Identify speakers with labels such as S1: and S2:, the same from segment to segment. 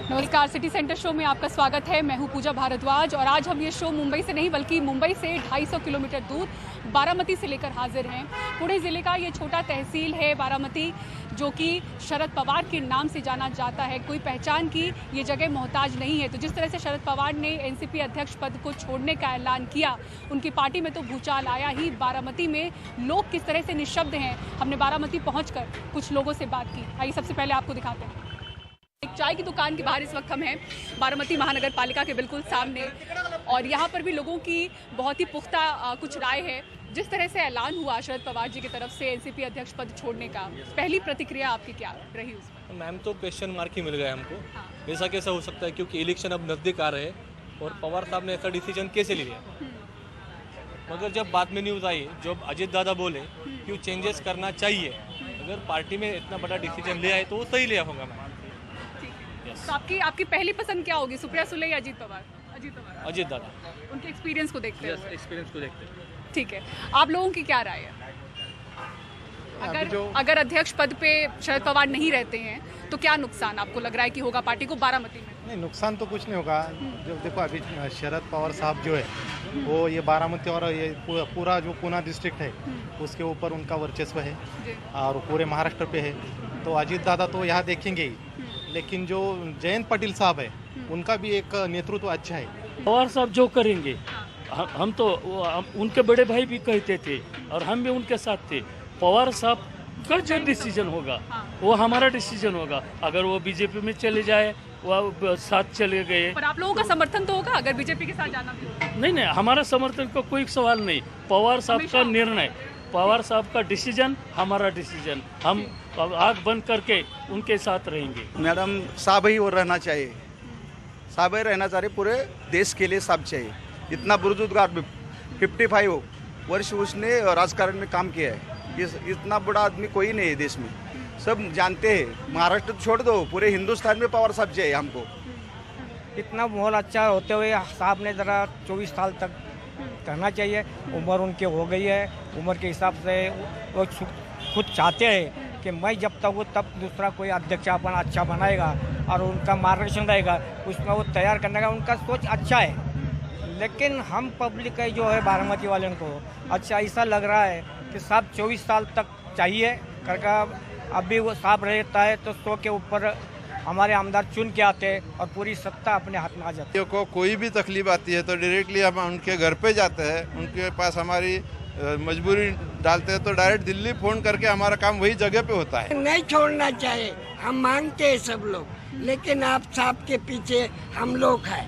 S1: नमस्कार, city centre show में आपका स्वागत है। मैं हूं पूजा भारद्वाज और आज हम ये शो मुंबई से नहीं बल्कि मुंबई से 250 किलोमीटर दूर बारामती से लेकर हाजिर हैं। पुणे ज़िले का ये छोटा तहसील है बारामती, जो कि शरद पवार के नाम से जाना जाता है। कोई पहचान की ये जगह मोहताज नहीं है। तो जिस तरह से शरद पवार ने एनसीपी अध्यक्ष पद को छोड़ने का ऐलान किया, उनकी पार्टी में तो भूचाल आया ही। बारामती में लोग किस तरह से निःशब्द हैं, हमने बारामती पहुंचकर कुछ लोगों से बात की। आइए सबसे पहले आपको दिखाते हैं। एक चाय की दुकान के बाहर इस वक्त हम हैं, बारामती महानगर पालिका के बिल्कुल सामने, और यहाँ पर भी लोगों की बहुत ही पुख्ता कुछ राय है। जिस तरह से ऐलान हुआ शरद पवार जी की तरफ से एनसीपी अध्यक्ष पद छोड़ने का, पहली प्रतिक्रिया आपकी क्या रही उस पर?
S2: मैम, तो क्वेश्चन मार्क ही मिल गया हमको। ऐसा कैसा हो सकता है, क्योंकि इलेक्शन अब नज़दीक आ रहे हैं और पवार साहब ने ऐसा डिसीजन कैसे लिया। मगर जब बाद में न्यूज़ आई, जब अजीत दादा बोले कि चेंजेस करना चाहिए, अगर पार्टी में इतना बड़ा डिसीजन लिया है तो वो सही लिया होगा। मैम,
S1: तो आपकी पहली पसंद क्या होगी, सुप्रिया सुले या अजीत पवार?
S2: अजीत दादा,
S1: उनके एक्सपीरियंस को देखते हैं।
S2: एक्सपीरियंस को देखते हैं।
S1: ठीक है, आप लोगों की क्या राय है? अगर अध्यक्ष पद पे शरद पवार नहीं रहते हैं तो क्या नुकसान आपको लग रहा है कि होगा पार्टी को बारामती में?
S3: नहीं, नुकसान तो कुछ नहीं होगा। जो देखो, अभी शरद पवार साहब जो है वो ये बारामती और ये पूरा जो पूना डिस्ट्रिक्ट है उसके ऊपर उनका वर्चस्व है और पूरे महाराष्ट्र पे है। तो अजीत दादा तो यहाँ देखेंगे ही, लेकिन जो जयंत पाटिल साहब है उनका भी एक नेतृत्व अच्छा है।
S4: पवार साहब जो करेंगे, हम तो उनके बड़े भाई भी कहते थे और हम भी उनके साथ थे। पवार साहब का जो डिसीजन होगा वो हमारा डिसीजन होगा। अगर वो बीजेपी में चले जाए, वो साथ चले गए,
S1: पर आप लोगों का समर्थन तो होगा अगर बीजेपी के साथ जाना भी होगा?
S4: नहीं, हमारा समर्थन का कोई सवाल नहीं। पवार साहब का निर्णय, पवार साहब का डिसीजन हमारा डिसीजन। हम आँख बंद करके उनके साथ रहेंगे।
S5: मैडम, साहब ही वो रहना चाहिए, साहब ही रहना चाहिए। पूरे देश के लिए साहब चाहिए। इतना बुजुर्ग 55 वर्ष उसने राजकारण में काम किया है। इतना बड़ा आदमी कोई नहीं है देश में, सब जानते हैं। महाराष्ट्र छोड़ दो, पूरे हिंदुस्तान में पवार साहब चाहिए हमको।
S6: इतना माहौल अच्छा होते हुए साहब ने ज़रा 24 साल तक करना चाहिए। उम्र उनकी हो गई है, उम्र के हिसाब से वो खुद चाहते हैं कि मैं जब तक वो तब दूसरा कोई अध्यक्ष अपन अच्छा बनाएगा और उनका मार्गदर्शन रहेगा, उसमें वो तैयार करने का उनका सोच अच्छा है। लेकिन हम पब्लिक है जो है बारामती वाले को अच्छा ऐसा लग रहा है कि साहब 24 साल तक चाहिए करके। अभी वो साहब रहता है तो 100 के ऊपर हमारे आमदार चुन के आते हैं और पूरी सत्ता अपने हाथ में आ जाती है।
S7: को कोई भी तकलीफ आती है तो डायरेक्टली हम उनके घर पे जाते हैं, उनके पास हमारी मजबूरी डालते हैं तो डायरेक्ट दिल्ली फोन करके हमारा काम वही जगह पे होता है।
S8: नहीं छोड़ना चाहिए, हम मांगते हैं सब लोग, लेकिन आप साहब के पीछे हम लोग हैं,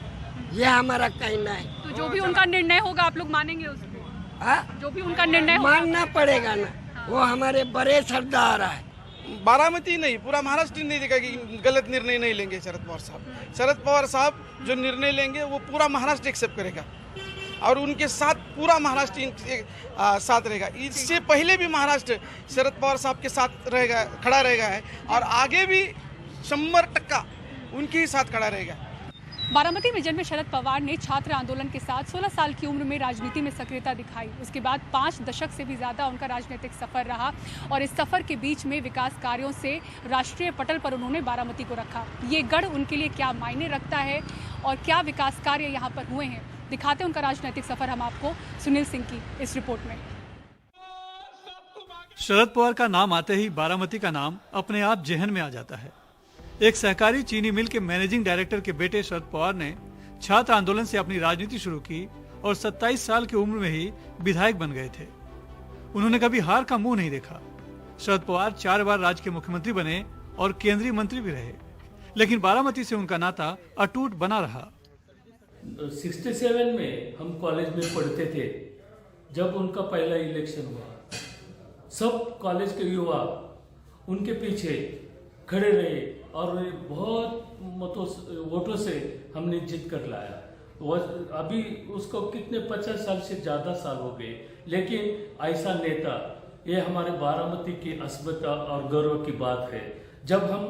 S8: यह हमारा कहना है।
S1: तो जो भी उनका निर्णय होगा आप लोग मानेंगे उसको?
S8: हाँ,
S1: जो भी उनका निर्णय होगा
S8: मानना पड़ेगा ना। वो हमारे बड़े सरदार है।
S9: बारामती नहीं, पूरा महाराष्ट्र नहीं देखा कि गलत निर्णय नहीं लेंगे शरद पवार साहब। शरद पवार साहब जो निर्णय लेंगे वो पूरा महाराष्ट्र एक्सेप्ट करेगा और उनके साथ पूरा महाराष्ट्र साथ रहेगा। इससे पहले भी महाराष्ट्र शरद पवार साहब के साथ रहेगा, खड़ा रहेगा है, और आगे भी 100% उनके ही साथ खड़ा रहेगा।
S1: बारामती में जन्मे शरद पवार ने छात्र आंदोलन के साथ 16 साल की उम्र में राजनीति में सक्रियता दिखाई। उसके बाद 5 दशक से भी ज़्यादा उनका राजनीतिक सफ़र रहा और इस सफ़र के बीच में विकास कार्यों से राष्ट्रीय पटल पर उन्होंने बारामती को रखा। ये गढ़ उनके लिए क्या मायने रखता है और क्या विकास कार्य यहाँ पर हुए हैं, दिखाते हैं उनका राजनीतिक सफ़र हम आपको सुनील सिंह की इस रिपोर्ट में।
S10: शरद पवार का नाम आते ही बारामती का नाम अपने आप जेहन में आ जाता है। एक सहकारी चीनी मिल के मैनेजिंग डायरेक्टर के बेटे शरद पवार ने छात्र आंदोलन से अपनी राजनीति शुरू की और 27 साल की उम्र में ही विधायक बन गए थे। उन्होंने कभी हार का मुंह नहीं देखा। शरद पवार 4 बार राज्य के मुख्यमंत्री बने और केंद्रीय मंत्री भी रहे, लेकिन बारामती से उनका नाता अटूट बना रहा।
S4: 67 में हम कॉलेज में पढ़ते थे जब उनका पहला इलेक्शन हुआ। सब कॉलेज के युवा उनके पीछे खड़े रहे और बहुत वोटों से हमने जीत कर लाया। अभी उसको कितने 50 साल से ज़्यादा साल हो गए, लेकिन ऐसा नेता, ये हमारे बारामती की अस्मिता और गौरव की बात है। जब हम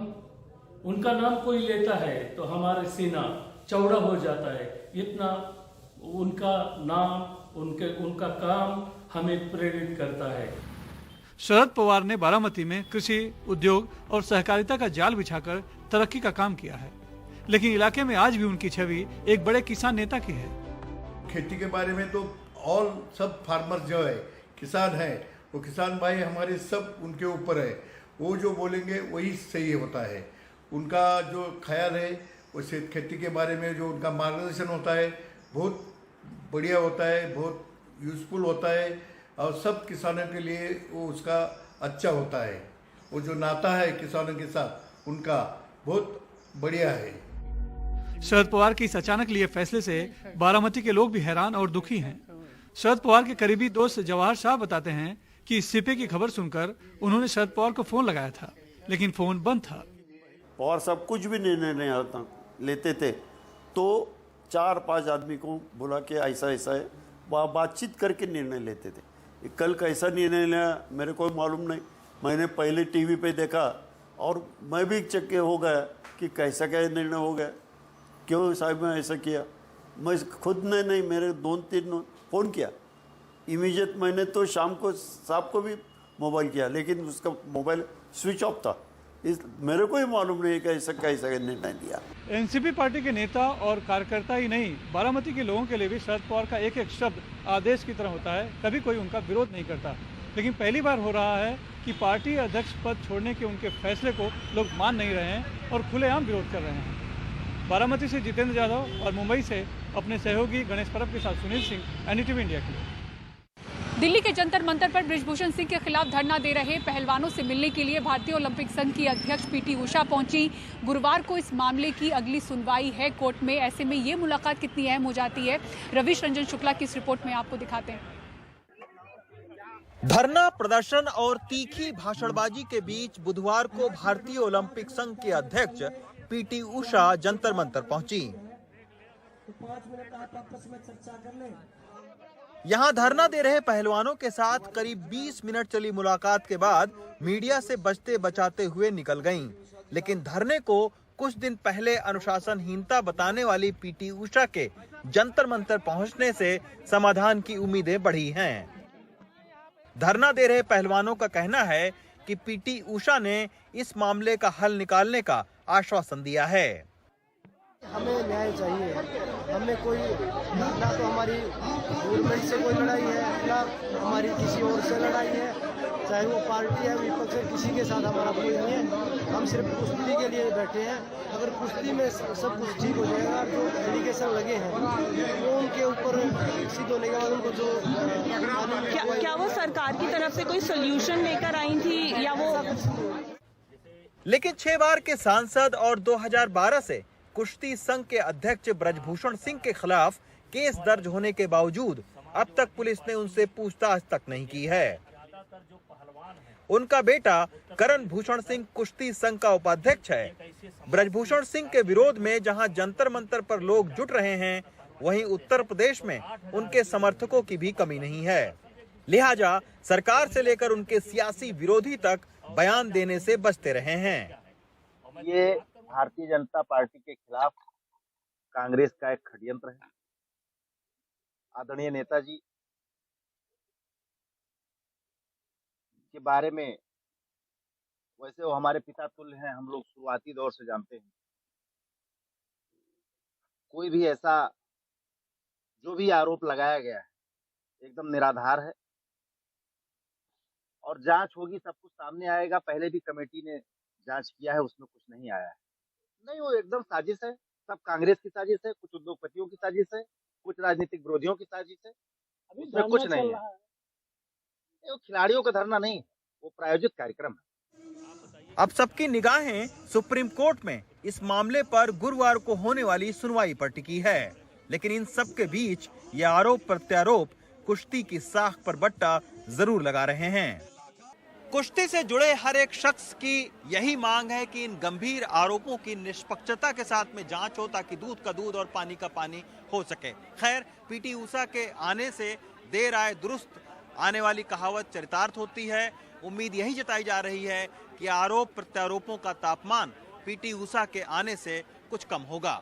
S4: उनका नाम कोई लेता है तो हमारे सीना चौड़ा हो जाता है। इतना उनका नाम, उनका काम हमें प्रेरित करता है।
S10: शरद पवार ने बारामती में कृषि, उद्योग और सहकारिता का जाल बिछाकर तरक्की का काम किया है। लेकिन इलाके में आज भी उनकी छवि एक बड़े किसान नेता की है।
S11: खेती के बारे में तो ऑल सब फार्मर जो है किसान है, वो किसान भाई हमारे सब उनके ऊपर है, वो जो बोलेंगे वही सही होता है। उनका जो ख्याल है वो खेती के बारे में जो उनका मार्गदर्शन होता है बहुत बढ़िया होता है, बहुत यूज़फुल होता है और सब किसानों के लिए वो उसका अच्छा होता है। वो जो नाता है किसानों के साथ उनका बहुत बढ़िया है।
S10: शरद पवार के इस अचानक लिए फैसले से बारामती के लोग भी हैरान और दुखी हैं। शरद पवार के करीबी दोस्त जवाहर शाह बताते हैं कि इस्तीफे की खबर सुनकर उन्होंने शरद पवार को फोन लगाया था, लेकिन फोन बंद था।
S12: पवार साहब कुछ भी निर्णय नहीं लेते थे तो 4-5 आदमी को बुला के ऐसा ऐसा है बातचीत करके निर्णय लेते थे। कल कैसा निर्णय लिया मेरे को मालूम नहीं, मैंने पहले टीवी पे देखा और मैं भी चक्के हो गया कि कैसा क्या निर्णय हो गया, क्यों साहब ने ऐसा किया। मैं खुद ने नहीं, मेरे 2-3 फ़ोन किया इमीडिएट। मैंने तो शाम को साहब को भी मोबाइल किया, लेकिन उसका मोबाइल स्विच ऑफ था। मेरे को ही मालूम नहीं कि ऐसा कैसा निर्णय लिया।
S10: एनसीपी पार्टी के नेता और कार्यकर्ता ही नहीं, बारामती के लोगों के लिए भी शरद पवार का एक एक शब्द आदेश की तरह होता है। कभी कोई उनका विरोध नहीं करता, लेकिन पहली बार हो रहा है कि पार्टी अध्यक्ष पद छोड़ने के उनके फैसले को लोग मान नहीं रहे हैं और खुलेआम विरोध कर रहे हैं। बारामती से जितेंद्र यादव और मुंबई से अपने सहयोगी गणेश परब के साथ सुनील सिंह, एनडीटीवी इंडिया के लिए।
S1: दिल्ली के जंतर मंतर पर बृजभूषण सिंह के खिलाफ धरना दे रहे पहलवानों से मिलने के लिए भारतीय ओलंपिक संघ की अध्यक्ष पीटी उषा पहुंची। गुरुवार को इस मामले की अगली सुनवाई है कोर्ट में। ऐसे में ये मुलाकात कितनी अहम हो जाती है, रविश रंजन शुक्ला की इस रिपोर्ट में आपको दिखाते हैं।
S13: धरना प्रदर्शन और तीखी भाषणबाजी के बीच बुधवार को भारतीय ओलंपिक संघ के अध्यक्ष पीटी उषा जंतर मंतर पहुंची। यहां धरना दे रहे पहलवानों के साथ करीब 20 मिनट चली मुलाकात के बाद मीडिया से बचते बचाते हुए निकल गईं। लेकिन धरने को कुछ दिन पहले अनुशासनहीनता बताने वाली पीटी उषा के जंतर मंतर पहुंचने से समाधान की उम्मीदें बढ़ी हैं। धरना दे रहे पहलवानों का कहना है कि पीटी उषा ने इस मामले का हल निकालने का आश्वासन दिया है।
S14: हमें न्याय चाहिए, हमें कोई ना तो हमारी गवर्नमेंट से कोई लड़ाई है ना हमारी किसी और से लड़ाई है, चाहे वो पार्टी है विपक्ष है, किसी के साथ हमारा कोई नहीं है। हम सिर्फ कुश्ती के लिए बैठे हैं। अगर कुश्ती में सब कुछ ठीक हो जाएगा, जो एलिगेशन लगे हैं वो उनके ऊपर सिद्ध होने के बाद उनको जो
S15: क्या वो सरकार की तरफ से कोई सोल्यूशन लेकर आई थी या वो?
S13: लेकिन 6 बार के सांसद और 2012 से कुश्ती संघ के अध्यक्ष बृजभूषण सिंह के खिलाफ केस दर्ज होने के बावजूद अब तक पुलिस ने उनसे पूछताछ तक नहीं की है। उनका बेटा करण भूषण सिंह कुश्ती संघ का उपाध्यक्ष है। बृजभूषण सिंह के विरोध में जहां जंतर मंतर पर लोग जुट रहे हैं, वहीं उत्तर प्रदेश में उनके समर्थकों की भी कमी नहीं है। लिहाजा सरकार से लेकर उनके सियासी विरोधी तक बयान देने से बचते रहे हैं।
S16: ये भारतीय जनता पार्टी के खिलाफ कांग्रेस का एक षड्यंत्र है। आदरणीय नेताजी के बारे में वैसे वो हमारे पिता तुल्य हैं, हम लोग शुरुआती दौर से जानते हैं। कोई भी ऐसा जो भी आरोप लगाया गया है एकदम निराधार है और जांच होगी, सब कुछ सामने आएगा। पहले भी कमेटी ने जांच किया है, उसमें कुछ नहीं आया है। नहीं, वो एकदम साजिश है, सब कांग्रेस की साजिश है, कुछ उद्योगपतियों की साजिश है, कुछ राजनीतिक विरोधियों की साजिश है, उसमें कुछ नहीं है। वो खिलाड़ियों का धरना नहीं, वो प्रायोजित कार्यक्रम है।
S13: अब सबकी निगाहें सुप्रीम कोर्ट में इस मामले पर गुरुवार को होने वाली सुनवाई पर टिकी है। लेकिन इन सब के बीच ये आरोप प्रत्यारोप कुश्ती की साख पर बट्टा जरूर लगा रहे हैं। कुश्ती से जुड़े हर एक शख्स की यही मांग है कि इन गंभीर आरोपों की निष्पक्षता के साथ में जांच हो, ताकि दूध का दूध और पानी का पानी हो सके। खैर, पीटी उषा के आने से देर आए दुरुस्त आने वाली कहावत चरितार्थ होती है। उम्मीद यही जताई जा रही है कि आरोप प्रत्यारोपों का तापमान पीटी उषा के आने से कुछ कम होगा।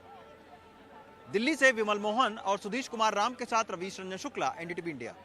S13: दिल्ली से विमल मोहन और सुधीश कुमार राम के साथ रविश रंजन शुक्ला, एनडीटीवी इंडिया।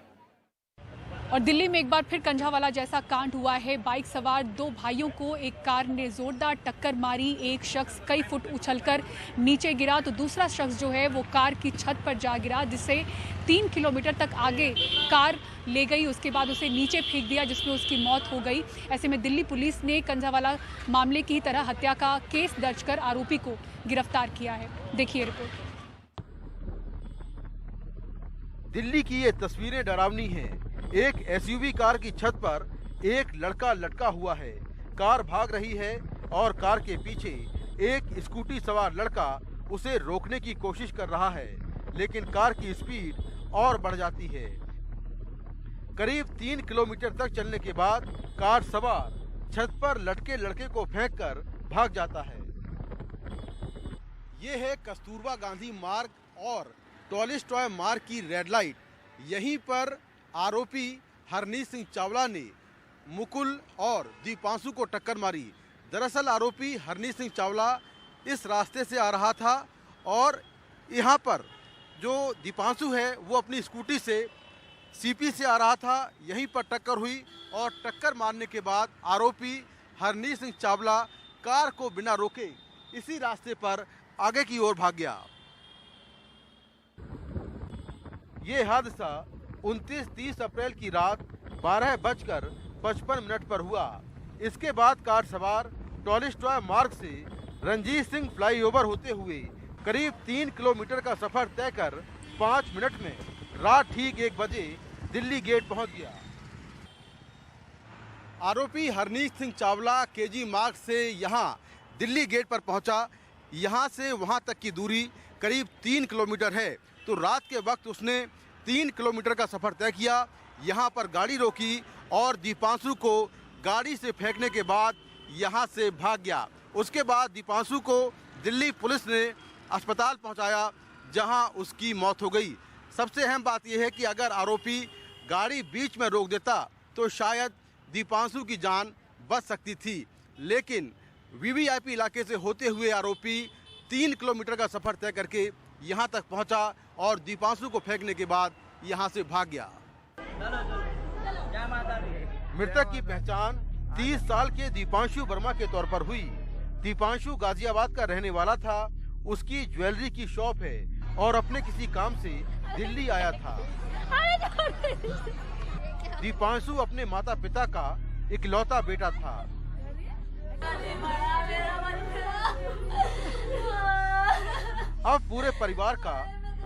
S1: और दिल्ली में एक बार फिर कंझावाला जैसा कांड हुआ है। बाइक सवार दो भाइयों को एक कार ने जोरदार टक्कर मारी। एक शख्स कई फुट उछलकर नीचे गिरा तो दूसरा शख्स जो है वो कार की छत पर जा गिरा, जिससे 3 किलोमीटर तक आगे कार ले गई। उसके बाद उसे नीचे फेंक दिया, जिसमें उसकी मौत हो गई। ऐसे में दिल्ली पुलिस ने कंझावाला मामले की तरह हत्या का केस दर्ज कर आरोपी को गिरफ्तार किया है। देखिए रिपोर्ट।
S17: दिल्ली की ये तस्वीरें डरावनी हैं। एक एसयूवी कार की छत पर एक लड़का लटका हुआ है। कार भाग रही है और कार के पीछे एक स्कूटी सवार लड़का उसे रोकने की कोशिश कर रहा है, लेकिन कार की स्पीड और बढ़ जाती है। करीब 3 किलोमीटर तक चलने के बाद कार सवार छत पर लटके लड़के को फेंककर भाग जाता है। ये है कस्तूरबा गांधी मार्ग और टॉलिस्टॉय मार्ग की रेड लाइट। यहीं पर आरोपी हरनीत सिंह चावला ने मुकुल और दीपांशु को टक्कर मारी। दरअसल आरोपी हरनीत सिंह चावला इस रास्ते से आ रहा था और यहाँ पर जो दीपांशु है वो अपनी स्कूटी से सीपी से आ रहा था। यहीं पर टक्कर हुई और टक्कर मारने के बाद आरोपी हरनीत सिंह चावला कार को बिना रोके इसी रास्ते पर आगे की ओर भाग गया। ये हादसा 29-30 अप्रैल की रात 12:55 पर हुआ। इसके बाद कार सवार टॉलिस्टॉय मार्ग से रंजीत सिंह फ्लाईओवर होते हुए करीब 3 किलोमीटर का सफर तय कर 5 मिनट में रात ठीक 1 बजे दिल्ली गेट पहुंच गया। आरोपी हरनीत सिंह चावला केजी मार्ग से यहां दिल्ली गेट पर पहुंचा। यहां से वहां तक की दूरी करीब 3 किलोमीटर है। तो रात के वक्त उसने 3 किलोमीटर का सफर तय किया, यहाँ पर गाड़ी रोकी और दीपांशु को गाड़ी से फेंकने के बाद यहाँ से भाग गया। उसके बाद दीपांशु को दिल्ली पुलिस ने अस्पताल पहुँचाया, जहाँ उसकी मौत हो गई। सबसे अहम बात यह है कि अगर आरोपी गाड़ी बीच में रोक देता तो शायद दीपांशु की जान बच सकती थी, लेकिन वीवीआईपी इलाके से होते हुए आरोपी 3 किलोमीटर का सफर तय करके यहाँ तक पहुँचा और दीपांशु को फेंकने के बाद यहाँ से भाग गया। मृतक की पहचान 30 साल के दीपांशु वर्मा के तौर पर हुई। दीपांशु गाजियाबाद का रहने वाला था। उसकी ज्वेलरी की शॉप है और अपने किसी काम से दिल्ली आया था। दीपांशु अपने माता पिता का इकलौता बेटा था। अब पूरे परिवार का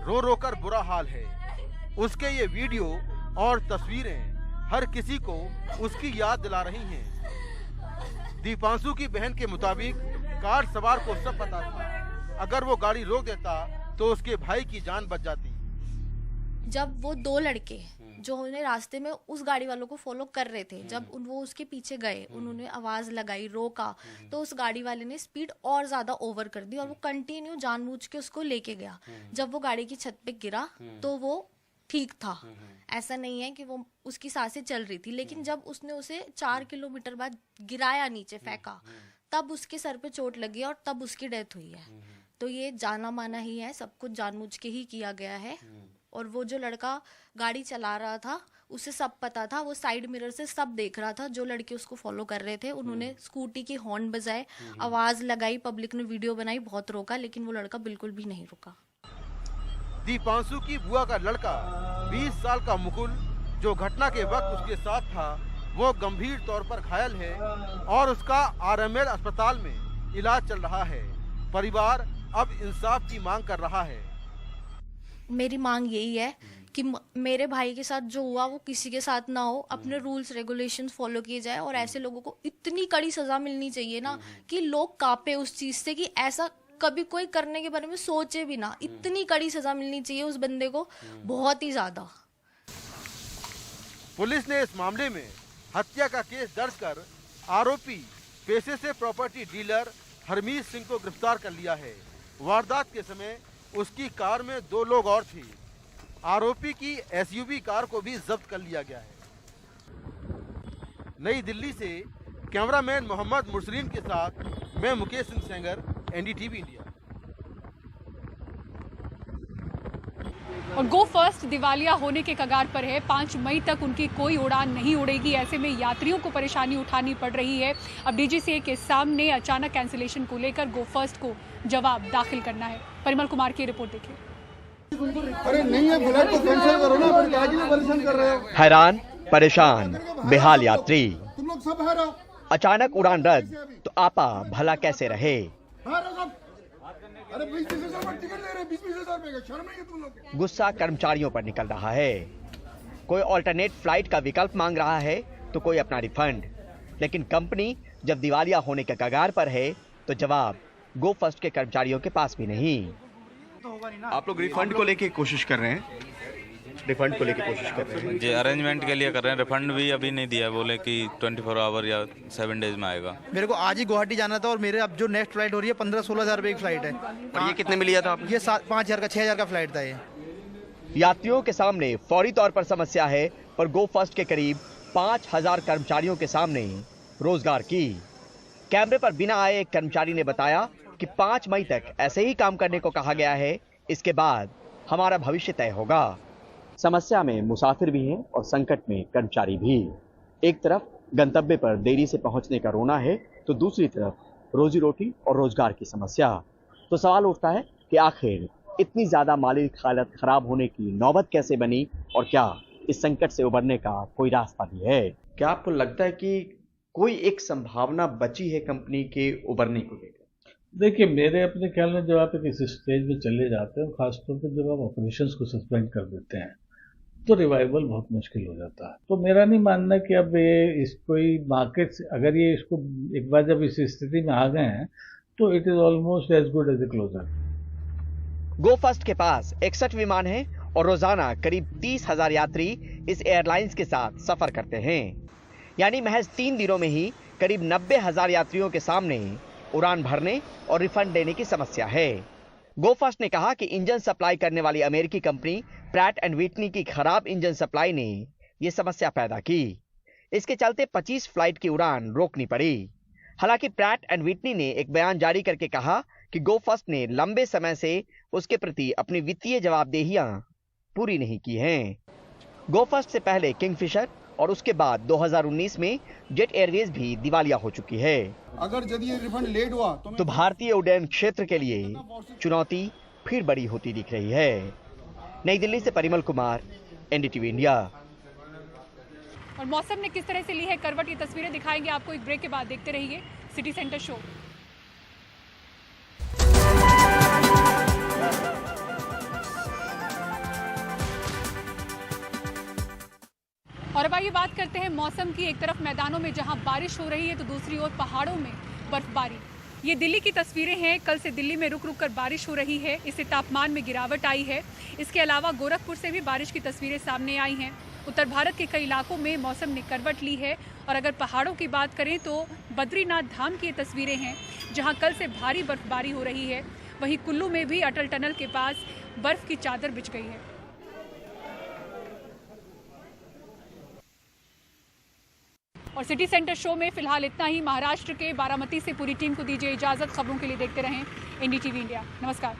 S17: रो रो कर बुरा हाल है। उसके ये वीडियो और तस्वीरें हर किसी को उसकी याद दिला रही हैं। दीपांशु की बहन के मुताबिक कार सवार को सब पता था। अगर वो गाड़ी रोक देता तो उसके भाई की जान बच जाती।
S18: जब वो 2 लड़के जो उन्हें रास्ते में उस गाड़ी वालों को फॉलो कर रहे थे, जब वो उसके पीछे गए, उन्होंने आवाज लगाई, रोका, तो उस गाड़ी वाले ने स्पीड और ज्यादा ओवर कर दी और वो कंटिन्यू जानबूझ के उसको लेके गया। जब वो गाड़ी की छत पे गिरा तो वो ठीक था, ऐसा नहीं है कि वो उसकी सांसें चल रही थी, लेकिन जब उसने उसे 4 किलोमीटर बाद गिराया, नीचे फेंका, तब उसके सर पे चोट लगी और तब उसकी डेथ हुई है। तो ये जाना माना ही है, सब कुछ जानबूझ के ही किया गया है। और वो जो लड़का गाड़ी चला रहा था उसे सब पता था, वो साइड मिरर से सब देख रहा था। जो लड़के उसको फॉलो कर रहे थे उन्होंने स्कूटी की हॉर्न बजाए, आवाज लगाई, पब्लिक ने वीडियो बनाई, बहुत रोका, लेकिन वो लड़का बिल्कुल भी नहीं रुका।
S17: दीपांशु की बुआ का लड़का 20 साल का मुकुल, जो घटना के वक्त उसके साथ था, वो गंभीर तौर पर घायल है और उसका आरएमएल अस्पताल में इलाज चल रहा है। परिवार अब इंसाफ की मांग कर रहा है।
S18: मेरी मांग यही है कि मेरे भाई के साथ जो हुआ वो किसी के साथ ना हो, अपने रूल्स रेगुलेशंस फॉलो किए जाए और ऐसे लोगों को इतनी कड़ी सजा मिलनी चाहिए ना कि लोग कांपे उस चीज से कि ऐसा कभी कोई करने के बारे में सोचे भी ना। इतनी कड़ी सजा मिलनी चाहिए उस बंदे को, बहुत ही ज्यादा।
S17: पुलिस ने इस मामले में हत्या का केस दर्ज कर आरोपी पेशे से प्रॉपर्टी डीलर हरमीत सिंह को गिरफ्तार कर लिया है। वारदात के समय उसकी कार में 2 लोग और थे। आरोपी की एसयूवी कार को भी जब्त कर लिया गया है। नई दिल्ली से कैमरामैन मोहम्मद मुरसलीन के साथ मैं मुकेश सिंह सेंगर, एनडीटीवी इंडिया।
S1: और गो फर्स्ट दिवालिया होने के कगार पर है। 5 मई तक उनकी कोई उड़ान नहीं उड़ेगी। ऐसे में यात्रियों को परेशानी उठानी पड़ रही है। अब डीजीसीए के सामने अचानक कैंसिलेशन को लेकर गो फर्स्ट को जवाब दाखिल करना है। परिमल कुमार की रिपोर्ट देखिए।
S19: अरे नहीं है, फ्लाइट तो कैंसिल करो ना, फिर क्या परेशान कर रहे हो?
S20: हैरान परेशान बेहाल यात्री,
S19: तुम लोग सब है रहो।
S20: अचानक उड़ान रद्द तो आपा भला कैसे रहे?
S19: अरे 20-20 हजार टिकट ले रहे हैं, 20-20 हजार रुपए का, शर्म नहीं है तुम लोग को?
S20: गुस्सा कर्मचारियों पर निकल रहा है। कोई ऑल्टरनेट फ्लाइट का विकल्प मांग रहा है तो कोई अपना रिफंड। लेकिन कंपनी जब दिवालिया होने के कगार पर है तो जवाब गो फर्स्ट के कर्मचारियों के पास भी नहीं।
S13: आप लोग रिफंड को लेके कोशिश कर रहे हैं?
S20: रिफंड को लेके कोशिश कर रहे हैं
S21: जी, अरेंजमेंट के लिए कर रहे हैं। रिफंड भी अभी नहीं दिया, बोले कि 24 आवर या 7 डेज में आएगा।
S22: मेरे को आज ही गुवाहाटी जाना था और मेरे अब जो नेक्स्ट फ्लाइट हो रही है 15-16 हजार रुपए की फ्लाइट है।
S13: और ये कितने में लिया था आपने?
S22: ये 5,000 का 6,000 का फ्लाइट था ये।
S20: यात्रियों के सामने फौरी तौर पर समस्या है और गो फर्स्ट के करीब 5,000 कर्मचारियों के सामने रोजगार की। कैमरे पर बिना आए एक कर्मचारी ने बताया कि 5 मई तक ऐसे ही काम करने को कहा गया है। इसके बाद हमारा भविष्य तय होगा। समस्या में मुसाफिर भी हैं और संकट में कर्मचारी भी। एक तरफ गंतव्य पर देरी से पहुंचने का रोना है तो दूसरी तरफ रोजी रोटी और रोजगार की समस्या। तो सवाल उठता है कि आखिर इतनी ज्यादा माली हालत खराब होने की नौबत कैसे बनी और क्या इस संकट से उबरने का कोई रास्ता भी है? क्या आपको लगता है कि कोई एक संभावना बची है कंपनी के उबरने को लेकर?
S4: देखिए, मेरे अपने ख्याल में जब आप इस स्टेज में चले जाते हैं, खासतौर पर जब आप ऑपरेशंस को सस्पेंड कर देते हैं तो रिवाइवल बहुत मुश्किल हो जाता है। तो मेरा नहीं मानना कि अब ये इसको मार्केट से अगर ये इसको एक बार जब इस स्थिति में आ गए हैं तो it is almost as good as a closure.
S20: Go First के पास 61 विमान हैं और रोजाना करीब 30,000 यात्री इस एयरलाइंस के साथ सफर करते हैं। यानी महज 3 दिनों में ही करीब 90,000 यात्रियों के सामने उड़ान भरने और रिफंड देने की समस्या है। गो फर्स्ट ने कहा कि इंजन सप्लाई करने वाली अमेरिकी कंपनी प्रैट एंड व्हिटनी की खराब इंजन सप्लाई ने यह समस्या पैदा की। इसके चलते 25 फ्लाइट की उड़ान रोकनी पड़ी। हालांकि प्रैट एंड व्हिटनी ने एक बयान जारी करके कहा कि गो फर्स्ट ने लंबे समय से उसके प्रति अपनी वित्तीय जवाबदेहियां पूरी नहीं की हैं। गो फर्स्ट से पहले किंगफिशर और उसके बाद 2019 में जेट एयरवेज भी दिवालिया हो चुकी है।
S19: अगर यदि ये रिफंड लेट हुआ
S20: तो भारतीय उड्डयन क्षेत्र के लिए चुनौती फिर बड़ी होती दिख रही है। नई दिल्ली से परिमल कुमार, एनडीटीवी इंडिया।
S1: और मौसम ने किस तरह से ली है करवट, ये तस्वीरें दिखाएंगे आपको एक ब्रेक के बाद। देखते रहिए सिटी सेंटर शो। और अब आइए बात करते हैं मौसम की। एक तरफ मैदानों में जहां बारिश हो रही है तो दूसरी ओर पहाड़ों में बर्फबारी। ये दिल्ली की तस्वीरें हैं। कल से दिल्ली में रुक रुक कर बारिश हो रही है, इससे तापमान में गिरावट आई है। इसके अलावा गोरखपुर से भी बारिश की तस्वीरें सामने आई हैं। उत्तर भारत के कई इलाकों में मौसम ने करवट ली है। और अगर पहाड़ों की बात करें तो बद्रीनाथ धाम की ये तस्वीरें हैं जहाँ कल से भारी बर्फबारी हो रही है। वहीं कुल्लू में भी अटल टनल के पास बर्फ की चादर बिछ गई है। और सिटी सेंटर शो में फिलहाल इतना ही। महाराष्ट्र के बारामती से पूरी टीम को दीजिए इजाजत। खबरों के लिए देखते रहें एनडीटीवी इंडिया। नमस्कार।